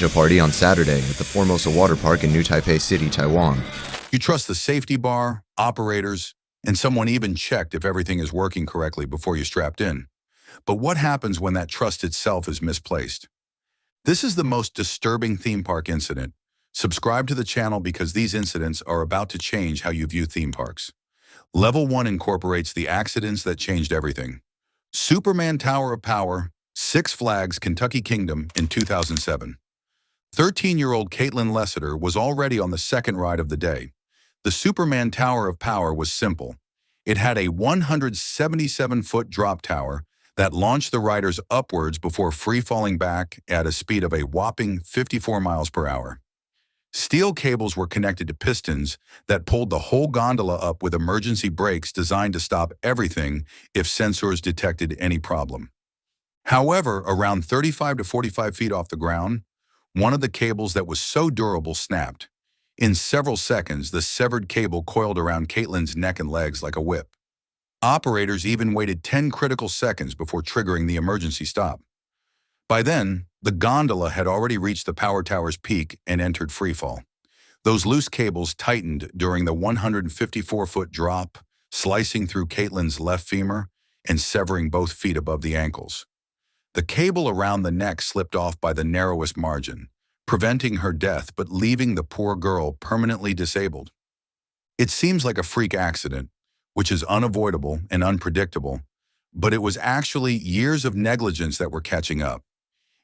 Asia party on Saturday at the Formosa Water Park in New Taipei City, Taiwan. You trust the safety bar, operators, and someone even checked if everything is working correctly before you strapped in. But what happens when that trust itself is misplaced? This is the most disturbing theme park incident. Subscribe to the channel because these incidents are about to change how you view theme parks. Level 1 incorporates the accidents that changed everything. Superman Tower of Power, Six Flags Kentucky Kingdom in 2007. 13-year-old Caitlin Lessiter was already on the second ride of the day. The Superman Tower of Power was simple. It had a 177-foot drop tower that launched the riders upwards before free-falling back at a speed of a whopping 54 miles per hour. Steel cables were connected to pistons that pulled the whole gondola up with emergency brakes designed to stop everything if sensors detected any problem. However, around 35 to 45 feet off the ground, one of the cables that was so durable snapped. In several seconds, the severed cable coiled around Caitlin's neck and legs like a whip. Operators even waited 10 critical seconds before triggering the emergency stop. By then, the gondola had already reached the power tower's peak and entered freefall. Those loose cables tightened during the 154-foot drop, slicing through Caitlin's left femur and severing both feet above the ankles. The cable around the neck slipped off by the narrowest margin, preventing her death but leaving the poor girl permanently disabled. It seems like a freak accident, which is unavoidable and unpredictable, but it was actually years of negligence that were catching up.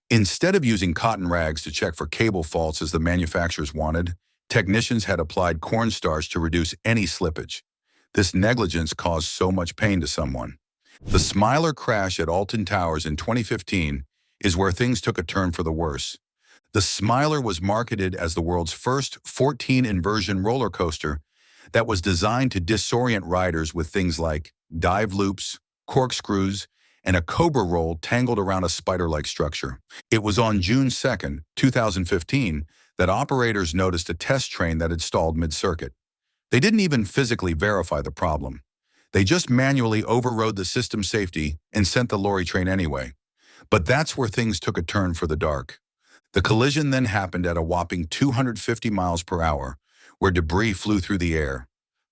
Instead of using cotton rags to check for cable faults as the manufacturers wanted, technicians had applied cornstarch to reduce any slippage. This negligence caused so much pain to someone. The Smiler crash at Alton Towers in 2015 is where things took a turn for the worse. The Smiler was marketed as the world's first 14-inversion roller coaster that was designed to disorient riders with things like dive loops, corkscrews, and a cobra roll tangled around a spider-like structure. It was on June 2, 2015, that operators noticed a test train that had stalled mid-circuit. They didn't even physically verify the problem. They just manually overrode the system safety and sent the lorry train anyway. But that's where things took a turn for the dark. The collision then happened at a whopping 250 miles per hour, where debris flew through the air.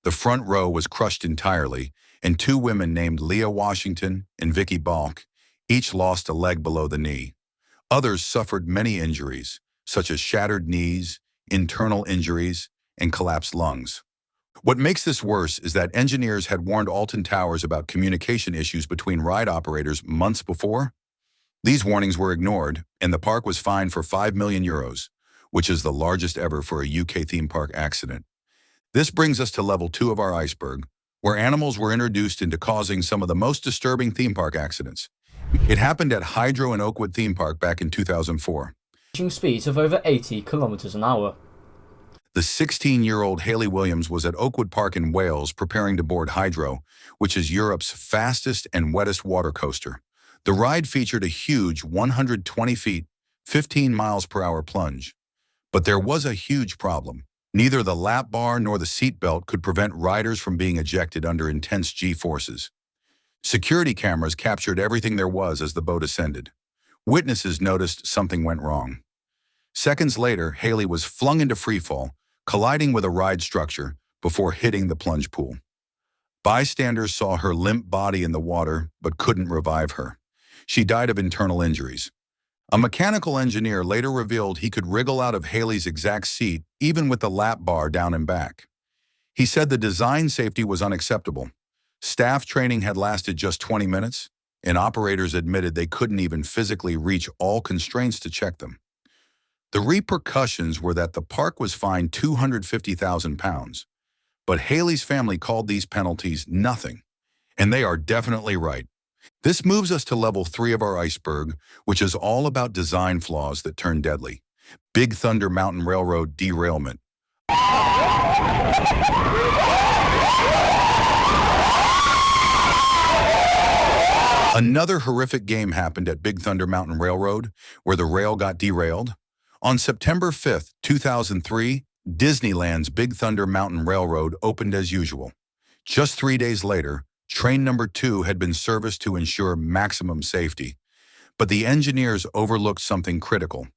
The front row was crushed entirely, and two women named Leah Washington and Vicky Balk each lost a leg below the knee. Others suffered many injuries, such as shattered knees, internal injuries, and collapsed lungs. What makes this worse is that engineers had warned Alton Towers about communication issues between ride operators months before. These warnings were ignored, and the park was fined for €5 million, which is the largest ever for a UK theme park accident. This brings us to level 2 of our iceberg, where animals were introduced into causing some of the most disturbing theme park accidents. It happened at Hydro and Oakwood Theme Park back in 2004. Reaching speeds of over 80 kilometers an hour. The 16-year-old Hayley Williams was at Oakwood Park in Wales preparing to board Hydro, which is Europe's fastest and wettest water coaster. The ride featured a huge 120 feet, 15 miles per hour plunge. But there was a huge problem. Neither the lap bar nor the seat belt could prevent riders from being ejected under intense G-forces. Security cameras captured everything there was as the boat ascended. Witnesses noticed something went wrong. Seconds later, Hayley was flung into freefall, colliding with a ride structure before hitting the plunge pool. Bystanders saw her limp body in the water but couldn't revive her. She died of internal injuries. A mechanical engineer later revealed he could wriggle out of Hayley's exact seat even with the lap bar down and back. He said the design safety was unacceptable. Staff training had lasted just 20 minutes, and operators admitted they couldn't even physically reach all constraints to check them. The repercussions were that the park was fined £250,000, but Hayley's family called these penalties nothing, and they are definitely right. This moves us to level 3 of our iceberg, which is all about design flaws that turn deadly. Big Thunder Mountain Railroad derailment. Another horrific game happened at Big Thunder Mountain Railroad, where the rail got derailed. On September 5, 2003, Disneyland's Big Thunder Mountain Railroad opened as usual. Just 3 days later, train number 2 had been serviced to ensure maximum safety. But the engineers overlooked something critical.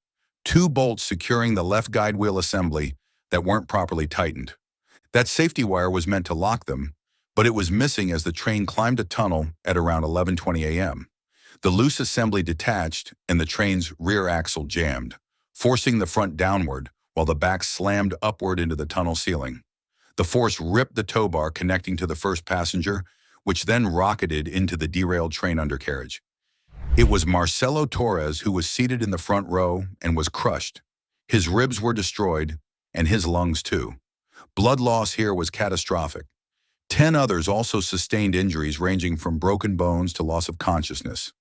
two bolts securing the left guide wheel assembly that weren't properly tightened. That safety wire was meant to lock them, but it was missing as the train climbed a tunnel at around 11:20 a.m. The loose assembly detached and the train's rear axle jammed, forcing the front downward while the back slammed upward into the tunnel ceiling. The force ripped the tow bar connecting to the first passenger, which then rocketed into the derailed train undercarriage. It was Marcelo Torres who was seated in the front row and was crushed. His ribs were destroyed, and his lungs too. Blood loss here was catastrophic. 10 others also sustained injuries ranging from broken bones to loss of consciousness.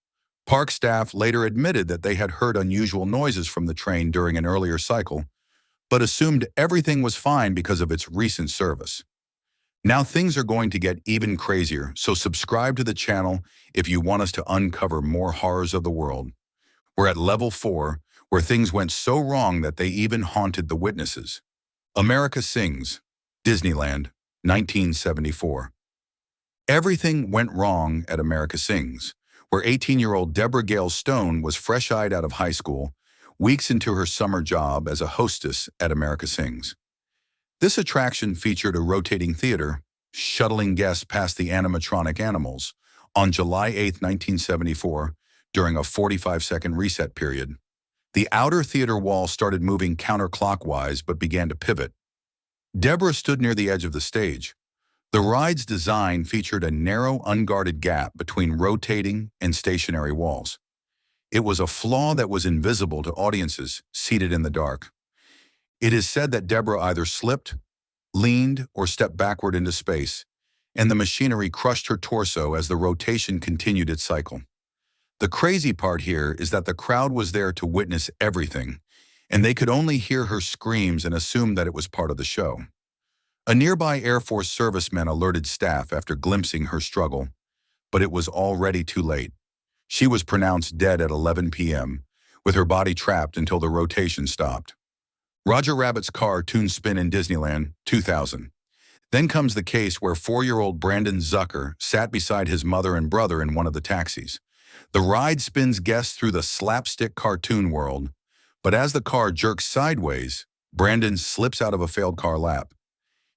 Park staff later admitted that they had heard unusual noises from the train during an earlier cycle, but assumed everything was fine because of its recent service. Now things are going to get even crazier, so subscribe to the channel if you want us to uncover more horrors of the world. We're at level 4, where things went so wrong that they even haunted the witnesses. America Sings, Disneyland, 1974. Everything went wrong at America Sings, where 18-year-old Deborah Gale Stone was fresh-eyed out of high school, weeks into her summer job as a hostess at America Sings. This attraction featured a rotating theater, shuttling guests past the animatronic animals, on July 8, 1974, during a 45-second reset period. The outer theater wall started moving counterclockwise but began to pivot. Deborah stood near the edge of the stage. The ride's design featured a narrow, unguarded gap between rotating and stationary walls. It was a flaw that was invisible to audiences seated in the dark. It is said that Deborah either slipped, leaned, or stepped backward into space, and the machinery crushed her torso as the rotation continued its cycle. The crazy part here is that the crowd was there to witness everything, and they could only hear her screams and assume that it was part of the show. A nearby Air Force serviceman alerted staff after glimpsing her struggle, but it was already too late. She was pronounced dead at 11 p.m., with her body trapped until the rotation stopped. Roger Rabbit's cartoon spin in Disneyland, 2000. Then comes the case where 4-year-old Brandon Zucker sat beside his mother and brother in one of the taxis. The ride spins guests through the slapstick cartoon world, but as the car jerks sideways, Brandon slips out of a failed car lap.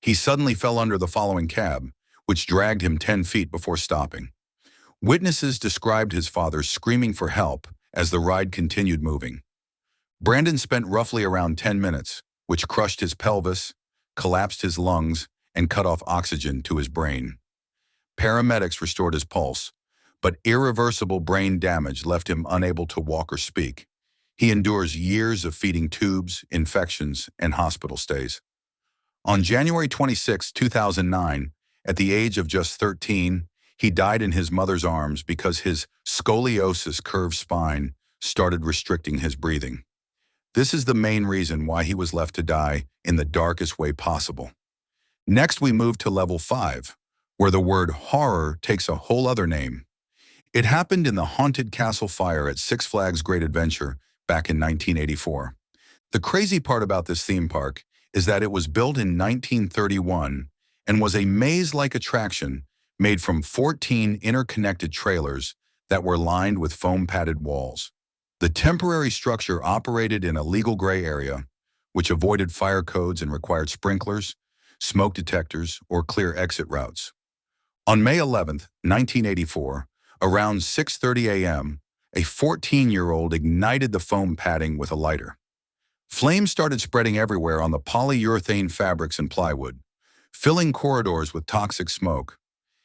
He suddenly fell under the following cab, which dragged him 10 feet before stopping. Witnesses described his father screaming for help as the ride continued moving. Brandon spent roughly around 10 minutes, which crushed his pelvis, collapsed his lungs, and cut off oxygen to his brain. Paramedics restored his pulse, but irreversible brain damage left him unable to walk or speak. He endures years of feeding tubes, infections, and hospital stays. On January 26, 2009, at the age of just 13, he died in his mother's arms because his scoliosis curved spine started restricting his breathing. This is the main reason why he was left to die in the darkest way possible. Next, we move to level 5, where the word horror takes a whole other name. It happened in the haunted castle fire at Six Flags Great Adventure back in 1984. The crazy part about this theme park is that it was built in 1931 and was a maze-like attraction made from 14 interconnected trailers that were lined with foam-padded walls. The temporary structure operated in a legal gray area, which avoided fire codes and required sprinklers, smoke detectors, or clear exit routes. On May 11, 1984, around 6:30 a.m., a 14-year-old ignited the foam padding with a lighter. Flames started spreading everywhere on the polyurethane fabrics and plywood, filling corridors with toxic smoke.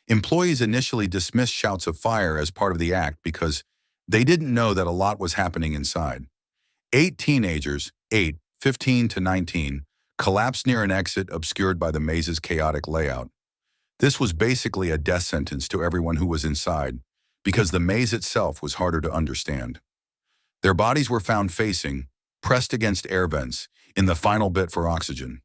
Employees initially dismissed shouts of fire as part of the act because they didn't know that a lot was happening inside. 8 teenagers, 15 to 19, collapsed near an exit obscured by the maze's chaotic layout. This was basically a death sentence to everyone who was inside, because the maze itself was harder to understand. Their bodies were found facing, pressed against air vents, in the final bit for oxygen.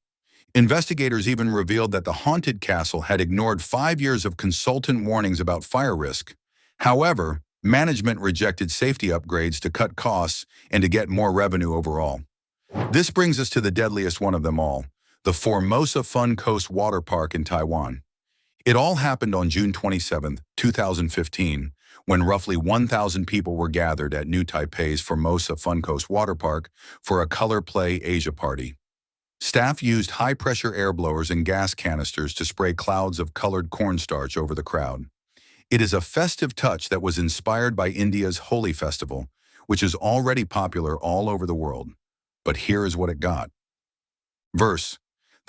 Investigators even revealed that the haunted castle had ignored 5 years of consultant warnings about fire risk. However, management rejected safety upgrades to cut costs and to get more revenue overall. This brings us to the deadliest one of them all, the Formosa Fun Coast Water Park in Taiwan. It all happened on June 27, 2015, when roughly 1,000 people were gathered at New Taipei's Formosa Funcoast Water Park for a Color Play Asia party. Staff used high-pressure air blowers and gas canisters to spray clouds of colored cornstarch over the crowd. It is a festive touch that was inspired by India's Holi festival, which is already popular all over the world. But here is what it got. Verse: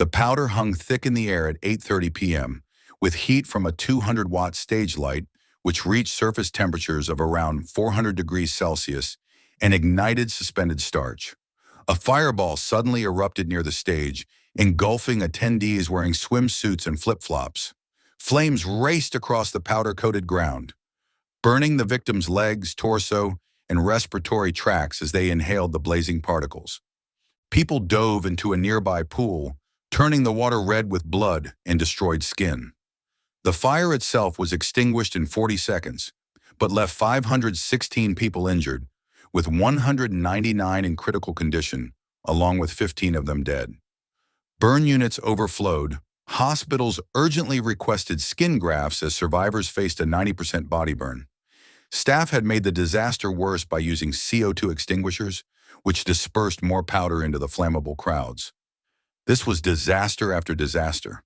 the powder hung thick in the air at 8:30 p.m., with heat from a 200-watt stage light, which reached surface temperatures of around 400 degrees Celsius, and ignited suspended starch. A fireball suddenly erupted near the stage, engulfing attendees wearing swimsuits and flip-flops. Flames raced across the powder-coated ground, burning the victims' legs, torso, and respiratory tracts as they inhaled the blazing particles. People dove into a nearby pool, turning the water red with blood and destroyed skin. The fire itself was extinguished in 40 seconds, but left 516 people injured, with 199 in critical condition, along with 15 of them dead. Burn units overflowed. Hospitals urgently requested skin grafts as survivors faced a 90% body burn. Staff had made the disaster worse by using CO2 extinguishers, which dispersed more powder into the flammable crowds. This was disaster after disaster.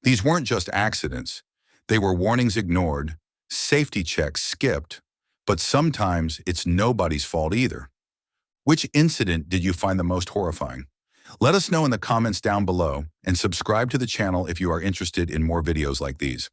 These weren't just accidents. They were warnings ignored, safety checks skipped, but sometimes it's nobody's fault either. Which incident did you find the most horrifying? Let us know in the comments down below, and subscribe to the channel if you are interested in more videos like these.